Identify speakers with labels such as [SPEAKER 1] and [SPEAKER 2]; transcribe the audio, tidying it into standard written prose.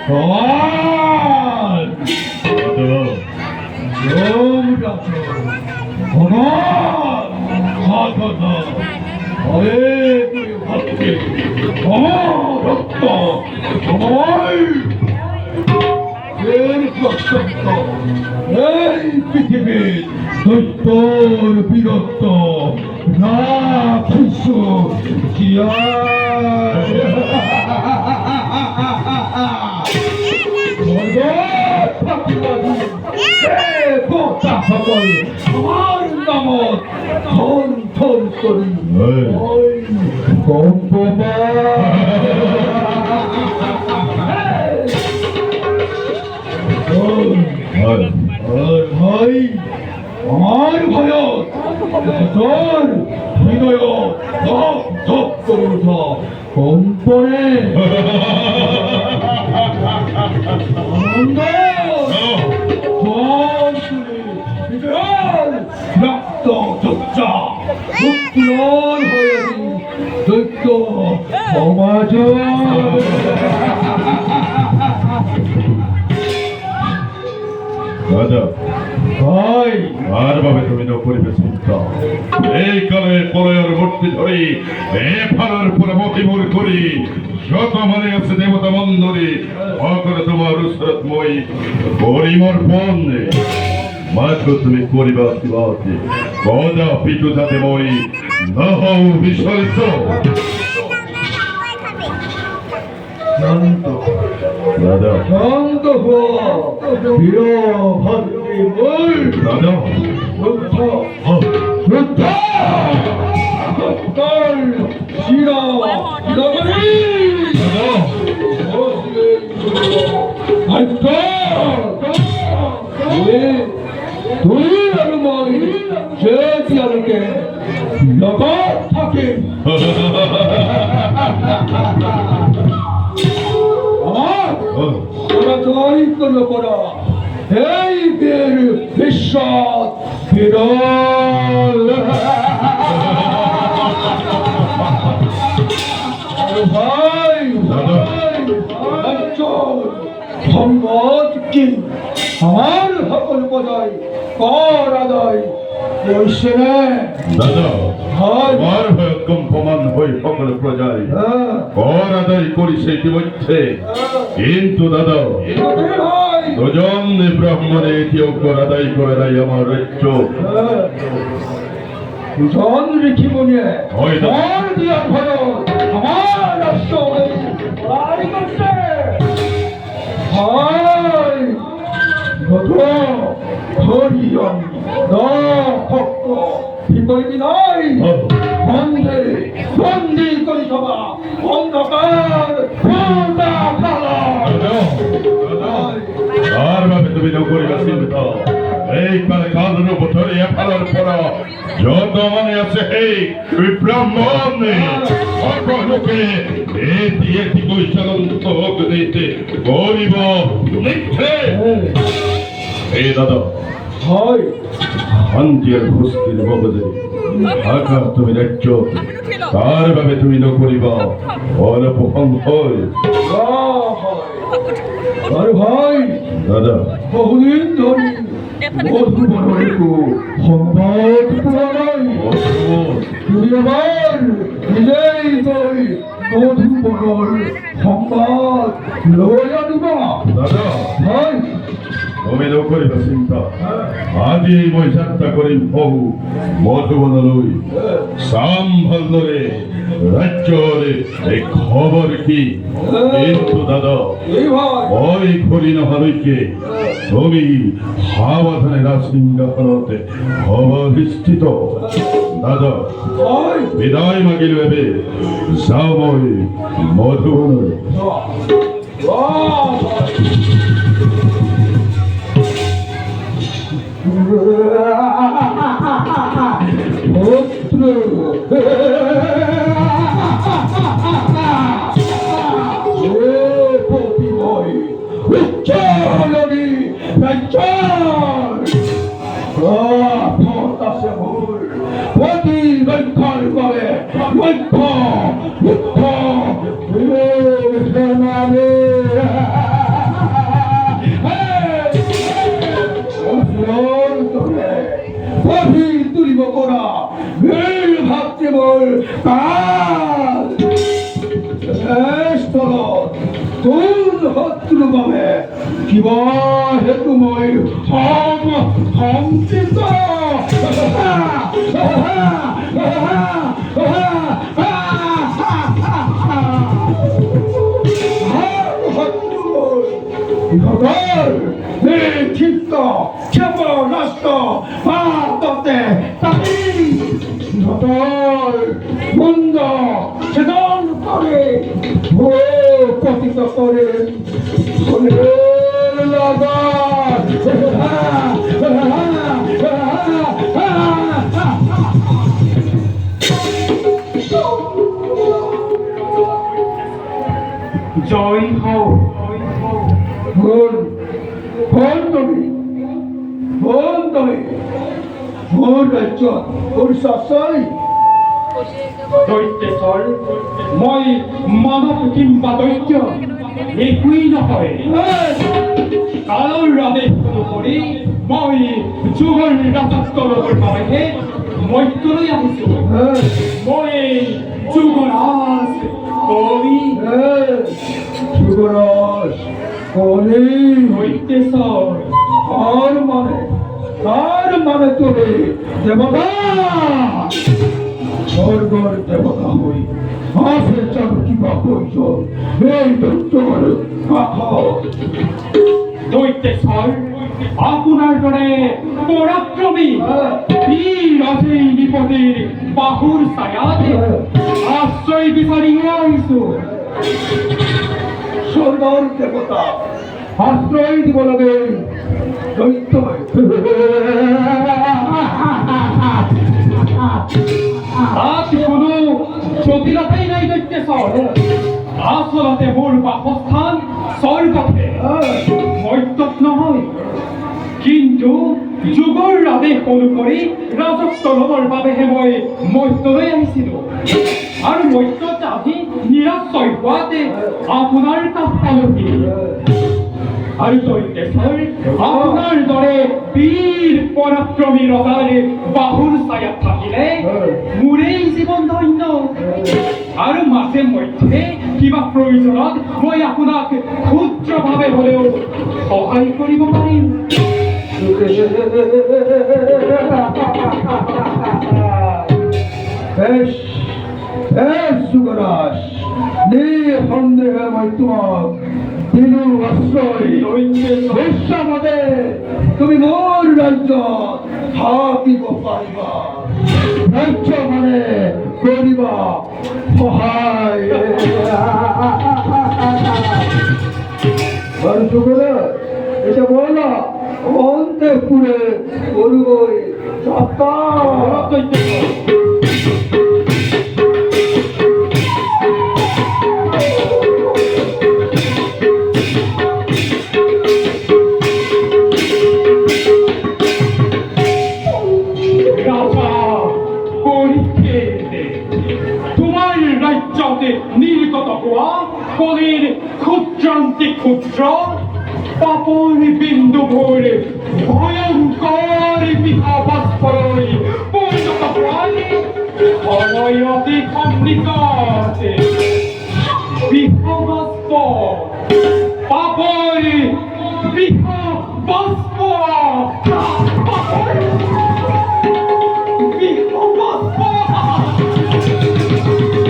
[SPEAKER 1] 그만! 너무 잡혀. 그만! 가서서 아이고 밖에 덥다. 그만! 이렇게 없었다. 에이 비티비 덧돌 빌었다. 나 필수 지야. 약도 적자 묵기론 허여진 득도 도마저
[SPEAKER 2] 맞아.
[SPEAKER 1] 아이
[SPEAKER 2] 아르바베 도미노 고리베스입니다. 에이카레 포로요를 못디 소리 에파를 포라 못디 모리 소리 쇼토마네 yapse devota mondori akara tumaru surat moi gorimor ponne macho tumi koribati vati goda pitu tate moi nahau visharito 맞아.
[SPEAKER 1] 장도후 비로하님을
[SPEAKER 2] 맞아.
[SPEAKER 1] 좋다 딸 싫어 잃어버리 아이고 왜 돌이라는 말이 죄지 않을게 너가 타게 Oratori kolokora, hey bir fişat birol. Hay, ançol, hambat ki, hamar hakol kodai, koradai, yoshene.
[SPEAKER 2] 나도
[SPEAKER 1] Hay,
[SPEAKER 2] 말하였건 범한 호이 허그를 프로자이 거라다이 꼬리 새끼 못해 인도 나도
[SPEAKER 1] hay.
[SPEAKER 2] 도전네 브라హ്মণে 티오코라다이 코라다이 야마르초
[SPEAKER 1] 우선 기분이
[SPEAKER 2] 어이다.
[SPEAKER 1] 어디야 바로 가만았어 말이 글쎄 아이 너도 허리연 너 걷고 빗벌기 나이 건디 거리 서봐 언덕을 본다하라
[SPEAKER 2] 아르바베 도미노 꼬리가 씁니다 에이 빨리 가르르 보터리 야파라를 보라 저도만에 yapse hey 브라হ্মণে 어거노케 에티 고이차는 또 그네테 고리보 니테 에이 나도
[SPEAKER 1] 하이
[SPEAKER 2] 한디엘 호스티를 먹어들이 아까 তুমি দেখছো তারভাবে তুমি নকরিব অনপহং হয়
[SPEAKER 1] আরে ভাই
[SPEAKER 2] দাদা
[SPEAKER 1] বহুদিন ধরে মধু বনরিকু সংবাদ পুরানাই তুমি আবার নিজেই তুই মধু বনর সংবাদ লই আনিবা
[SPEAKER 2] দাদা
[SPEAKER 1] ভাই
[SPEAKER 2] তুমি নকরিব চিন্তা আজি মই যাত্রা করিম বহু মধুবনলৈ সাম্ভালরে রাজ্যরে এই খবর কি কিন্তু দাদা
[SPEAKER 1] এই ভাই
[SPEAKER 2] ওই করি নহলৈকে তুমি সাৱধানে ৰাজসিংহাসনতে অৱস্থিত দাদা
[SPEAKER 1] ভাই
[SPEAKER 2] বিদায় মাগিলো এবে যাওঁ মই মধুবনলৈ
[SPEAKER 1] কাল স্থলত কোন শত্ৰু বাবে কিবা হেতু মই সংচিত ইহঁতৰ নিক্ষিপ্ত ক্ষেপণাস্ত্ৰ পাততে তাকি ইহঁতৰ মুণ্ড ছেদন কৰে পতিত কৰে
[SPEAKER 3] জয় হও
[SPEAKER 1] মোৰ ৰাজ্যত পৰিচয়
[SPEAKER 3] দৈত্যেশ্বৰ মই মানৱ কিম্বা দৈত্য একোৱেই নহয় কালৰ আদেশ অনুসৰি মই যুগৰ ৰাজত্ব ল'বৰ বাবেহে মৰ্ত্যলৈ আহিছো মই যুগৰাজ কলি
[SPEAKER 1] যুবৰাজ কলি
[SPEAKER 3] দৈত্যেশ্বৰ
[SPEAKER 1] তার মানে তুমি দেবতা স্বর্গর দেবতা হই আছে চান কিবা প্রয়োজন এই দৈত্যর
[SPEAKER 3] দৈত্যেশ্বৰ আপোনাৰ দৰে পৰাক্ৰমী বীৰ অজেই নিপতিৰ বাহুৰ ছায়াত আশ্ৰয় বিচাৰিহে আহিছো
[SPEAKER 1] স্বর্গর দেবতা আশ্রয় দিব লাগে দৈত্য
[SPEAKER 3] তাত কোনো জটিলতাই নাই দৈত্যেশ্বৰ আচলতে মোৰ বাসস্থান স্বৰ্গতে মৰ্ত্যত নহয় কিন্তু যুগৰ আদেশ অনুসৰি ৰাজত্ব ল'বৰ বাবেহে মই মৰ্ত্যলৈ আহিছিলো আৰু মৰ্ত্যত আহি নিৰাশ্ৰয় হোৱাতে আপোনাৰ কাষ পালোহি আৰু দৈত্যেশ্বৰ আপোনাৰ দৰে বীৰ পৰাক্ৰমী ৰজাৰ বাহুৰ ছায়াত থাকিলে মোৰেই জীৱন ধন্য আৰু মাজে মধ্যে কিবা প্ৰয়োজনত মই আপোনাক ক্ষুদ্ৰভাৱে হ'লেও সহায় কৰিব পাৰিম
[SPEAKER 1] যুবরাজ নিঃসন্দেহে মই তোমাক দিলো আশ্রয় বিশ্বামতে তুমি মোৰ ৰাজ্যত থাকিব পাৰিবা ৰাজ্য মানে কৰিবা সহায় বাৰু যুবরাজ এটা বলা অন্তঃপুরে করবই যাত্রা
[SPEAKER 3] তোমাৰ ৰাজ্যতে নিৰ্গত হোৱা কলিৰ ক্ষুদ্ৰান্তি ক্ষুদ্ৰ পাপৰ বিন্দুবোৰ ভয়ংকৰ বিভাবাস্পৰলৈ পৰিণত হোৱাই সময় অতি সন্নিকট বিভবা